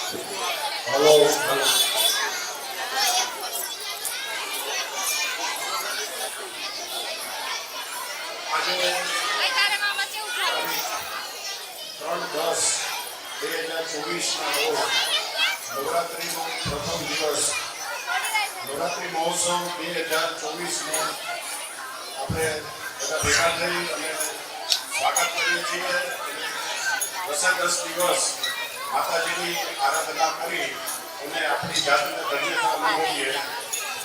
Hello hello. આજે 3/10/2024 ના રોજ નવરાત્રિનો પ્રથમ દિવસ નવરાત્રિ મહોત્સવ 2024 આપણે બધા ભેગા થઈ અને સ્વાગત કરીએ છીએ. 10 દિવસ માતાજીની આરાધના કરી અને આપણી જાતને ધન્યતા અનુભવીએ.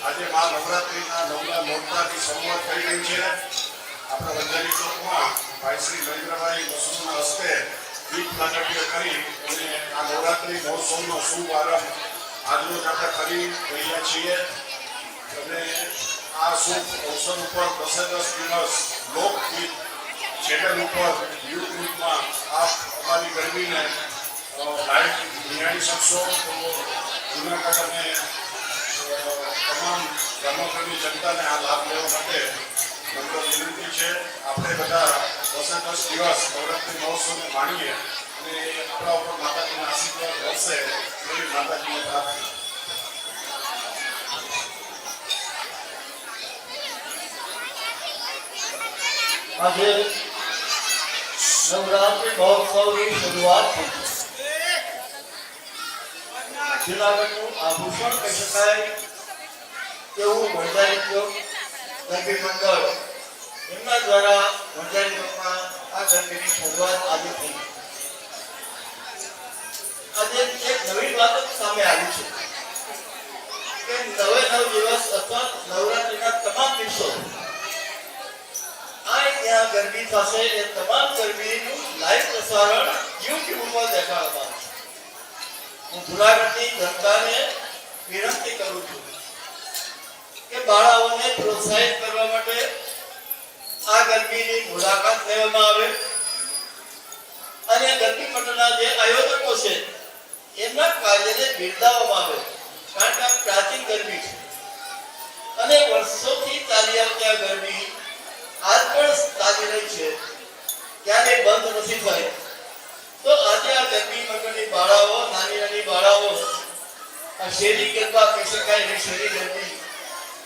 આજે મા નવરાત્રિના નવલા નોરતાની શરૂઆત થઈ રહી છે. આપણા વંજારી ચોકમાં ભાઈ શ્રી નરેન્દ્રભાઈ વસુના હસ્તે દીપ પ્રાગટ્ય કરી અને આ નવરાત્રિ મહોત્સવનો શુભ આરંભ આજરોજ આપણે કરી રહ્યા છીએ. અને આ શુભ અવસર ઉપર 10 દિવસ લોકગીત ચેનલ ઉપર યુટ્યુબમાં આપ અમારી ગરબીને લાઈવ નિહાળી શકશો. તો જૂનાગઢ અને તમામ ગામોની જનતાને આ લાભ લેવા માટે નમ્ર વિનંતી છે. આપણે બધા 10 દિવસ નવરાત્રિ મહોત્સવને માણીએ અને આપણા ઉપર માતાજીના આશીર્વાદ રહેશે એવી માતાજીને પ્રાર્થના. આજે નવરાત્રિ મહોત્સવની શરૂઆત થઈ. જૂનાગઢનું આભૂષણ કહી શકાય તેવું વંજારી ચોક ગરબી મંડળ એમના દ્વારા વંજારી ચોકમાં આ ગરબીની શરૂઆત આજે થઈ. આજે એક નવી વાત સામે આવી છે કે 9 દિવસ અથવા નવરાત્રિના તમામ દિવસો ત્યાં ગરબી થશે. એ તમામ ગરબીનું લાઈવ પ્રસારણ યુટ્યુબ ઉપર દેખાડવામાં આવશે. હું જૂનાગઢની જનતાને વિનંતી કરું છું કે બાળાઓને પ્રોત્સાહિત કરવા માટે આ ગરબીની મુલાકાત લેવામાં આવે અને ગરબી મંડળના જે આયોજકો છે એમના કાર્યને બિરદાવવામાં આવે. કારણ કે આ પ્રાચીન ગરબી છે અને વર્ષોથી ચાલી આવતી આ ગરબી આજ પણ ચાલી રહી છે, ક્યારે બંધ નથી થઈ. તો આજે આ ગરબી મંડળની બાળાઓ, નાની નાની બાળાઓ આ શેરી ગરબા કહી શકાય એવી શેરી ગરબી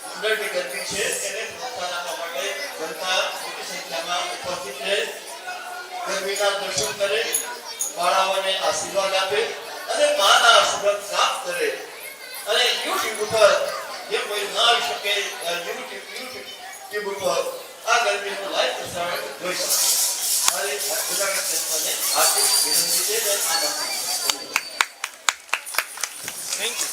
મંડળની ગરબી છે એને પ્રોત્સાહન આપવા માટે જનતા મોટી સંખ્યામાં ઉપસ્થિત રહે, ગરબીના દર્શન કરે, બાળાઓને આશીર્વાદ આપે અને માના આશીર્વાદ પ્રાપ્ત કરે. અને યુટ્યુબ ઉપર જે કોઈ ના આવી શકે યુટ્યુબ ઉપર આ ગરબીનું લાઈવ પ્રસારણ જોઈ શકે. મારી જૂનાગઢ જનતાને હાર્દિક વિનંતી છે. Thank you.